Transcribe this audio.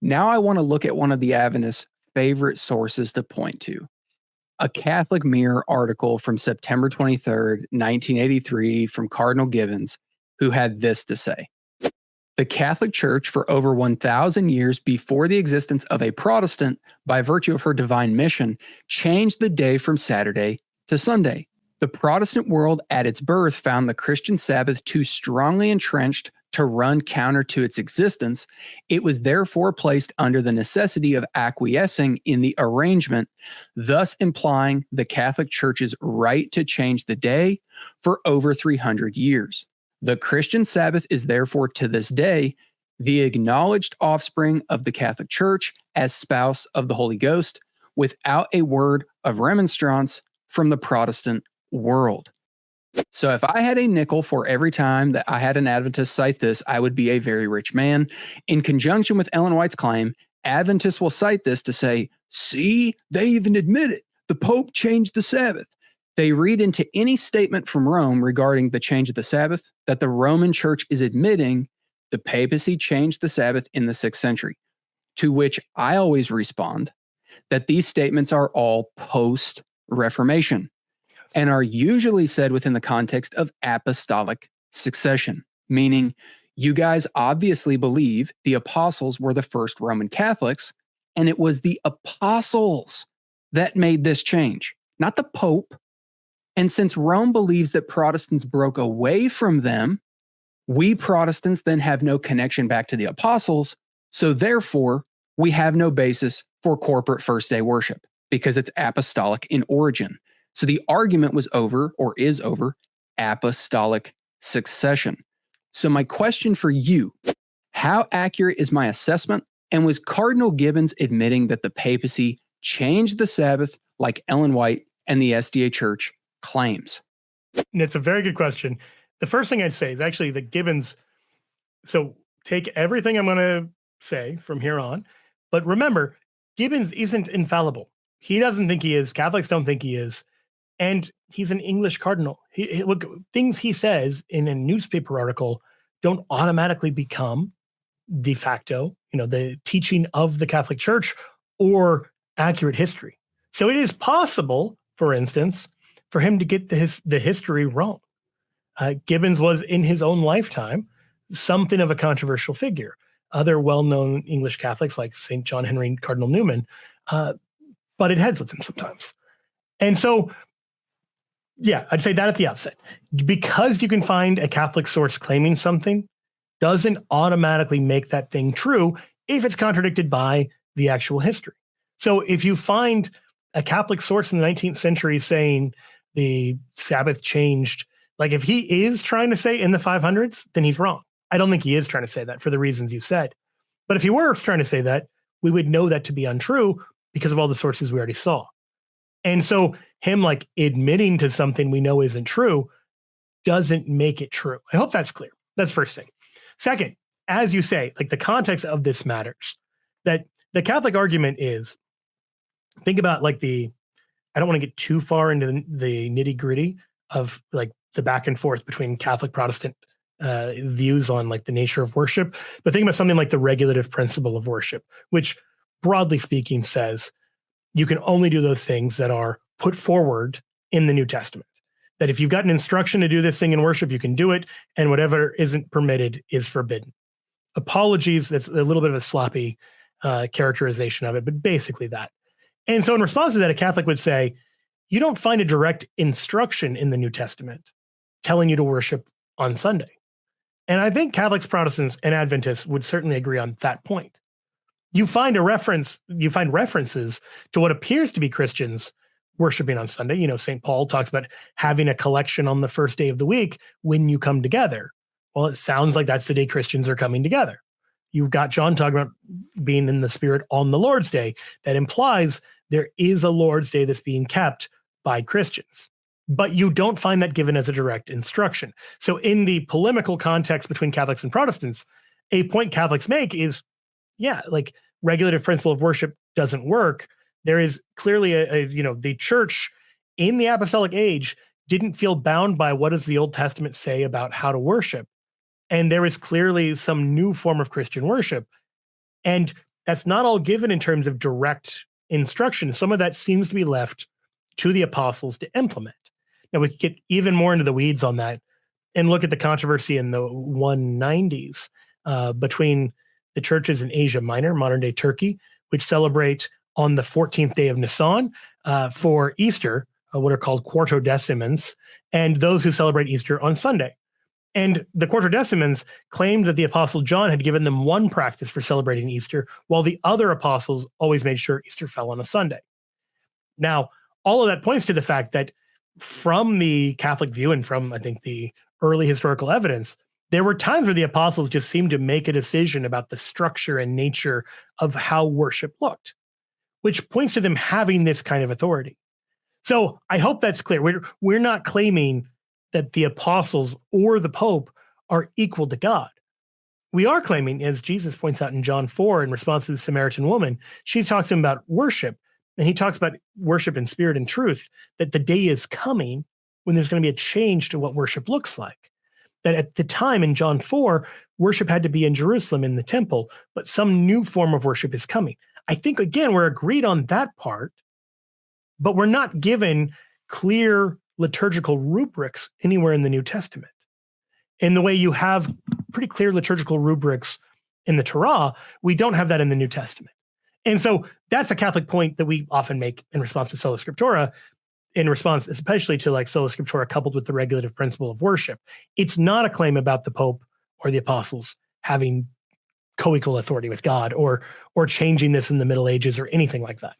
Now I want to look at one of the Adventists' favorite sources to point to. A Catholic Mirror article from September 23rd, 1983 from Cardinal Gibbons, who had this to say. The Catholic Church, for over 1,000 years before the existence of a Protestant, by virtue of her divine mission, changed the day from Saturday to Sunday. The Protestant world at its birth found the Christian Sabbath too strongly entrenched to run counter to its existence. It was therefore placed under the necessity of acquiescing in the arrangement, thus implying the Catholic Church's right to change the day for over 300 years. The Christian Sabbath is therefore to this day the acknowledged offspring of the Catholic Church as spouse of the Holy Ghost, without a word of remonstrance from the Protestant world. So if I had a nickel for every time that I had an Adventist cite this, I would be a very rich man. In conjunction with Ellen White's claim, Adventists will cite this to say, see, they even admit it. The Pope changed the Sabbath. They read into any statement from Rome regarding the change of the Sabbath that the Roman Church is admitting the papacy changed the Sabbath in the 6th century, to which I always respond that these statements are all post-Reformation and are usually said within the context of apostolic succession, meaning you guys obviously believe the apostles were the first Roman Catholics, and it was the apostles that made this change, not the Pope. And since Rome believes that Protestants broke away from them, we Protestants then have no connection back to the apostles, so therefore we have no basis for corporate first day worship because it's apostolic in origin. So the argument was over, or is over, apostolic succession. So my question for you, how accurate is my assessment? And was Cardinal Gibbons admitting that the papacy changed the Sabbath like Ellen White and the SDA Church claims? And it's a very good question. The first thing I'd say is actually that Gibbons, so take everything I'm going to say from here on, but remember, Gibbons isn't infallible. He doesn't think he is. Catholics don't think he is. And he's an English cardinal. Look, things he says in a newspaper article don't automatically become de facto, the teaching of the Catholic Church or accurate history. So it is possible, for instance, for him to get the history wrong. Gibbons was, in his own lifetime, something of a controversial figure. Other well-known English Catholics, like St. John Henry Cardinal Newman, butted heads with him sometimes. And so, yeah, I'd say that at the outset. Because you can find a Catholic source claiming something doesn't automatically make that thing true if it's contradicted by the actual history. So if you find a Catholic source in the 19th century saying the Sabbath changed, like if he is trying to say in the 500s, then he's wrong. I don't think he is trying to say that for the reasons you said. But if he were trying to say that, we would know that to be untrue because of all the sources we already saw. And so him like admitting to something we know isn't true doesn't make it true. I hope that's clear. That's the first thing. Second, as you say, like the context of this matters. That the Catholic argument is, think about like I don't want to get too far into the nitty gritty of like the back and forth between Catholic Protestant views on like the nature of worship, but think about something like the regulative principle of worship, which broadly speaking says you can only do those things that are put forward in the New Testament. That if you've got an instruction to do this thing in worship, you can do it, and whatever isn't permitted is forbidden. Apologies, that's a little bit of a sloppy characterization of it, but basically that. And so in response to that, a Catholic would say, you don't find a direct instruction in the New Testament telling you to worship on Sunday. And I think Catholics, Protestants, and Adventists would certainly agree on that point. You find references to what appears to be Christians worshiping on Sunday. St. Paul talks about having a collection on the first day of the week when you come together. Well, it sounds like that's the day Christians are coming together. You've got John talking about being in the Spirit on the Lord's Day. That implies there is a Lord's Day that's being kept by Christians. But you don't find that given as a direct instruction. So in the polemical context between Catholics and Protestants, a point Catholics make is, yeah, like regulative principle of worship doesn't work. There is clearly the church in the apostolic age didn't feel bound by what does the Old Testament say about how to worship. And there is clearly some new form of Christian worship. And that's not all given in terms of direct instruction. Some of that seems to be left to the apostles to implement. Now, we could get even more into the weeds on that and look at the controversy in the 190s between the churches in Asia Minor, modern day Turkey, which celebrate on the 14th day of Nisan for Easter, what are called quartodecimans, and those who celebrate Easter on Sunday. And the quartodecimans claimed that the apostle John had given them one practice for celebrating Easter, while the other apostles always made sure Easter fell on a Sunday. Now, all of that points to the fact that from the Catholic view and from, I think, the early historical evidence, there were times where the apostles just seemed to make a decision about the structure and nature of how worship looked, which points to them having this kind of authority. So I hope that's clear. We're not claiming that the apostles or the Pope are equal to God. We are claiming, as Jesus points out in John 4 in response to the Samaritan woman, she talks to him about worship, and he talks about worship in spirit and truth, that the day is coming when there's going to be a change to what worship looks like. That at the time in John 4, worship had to be in Jerusalem in the temple, but some new form of worship is coming. I think, again, we're agreed on that part, but we're not given clear liturgical rubrics anywhere in the New Testament. In the way you have pretty clear liturgical rubrics in the Torah, we don't have that in the New Testament. And so that's a Catholic point that we often make in response to sola scriptura, in response especially to like sola scriptura coupled with the regulative principle of worship. It's not a claim about the Pope or the apostles having co-equal authority with God or changing this in the Middle Ages or anything like that.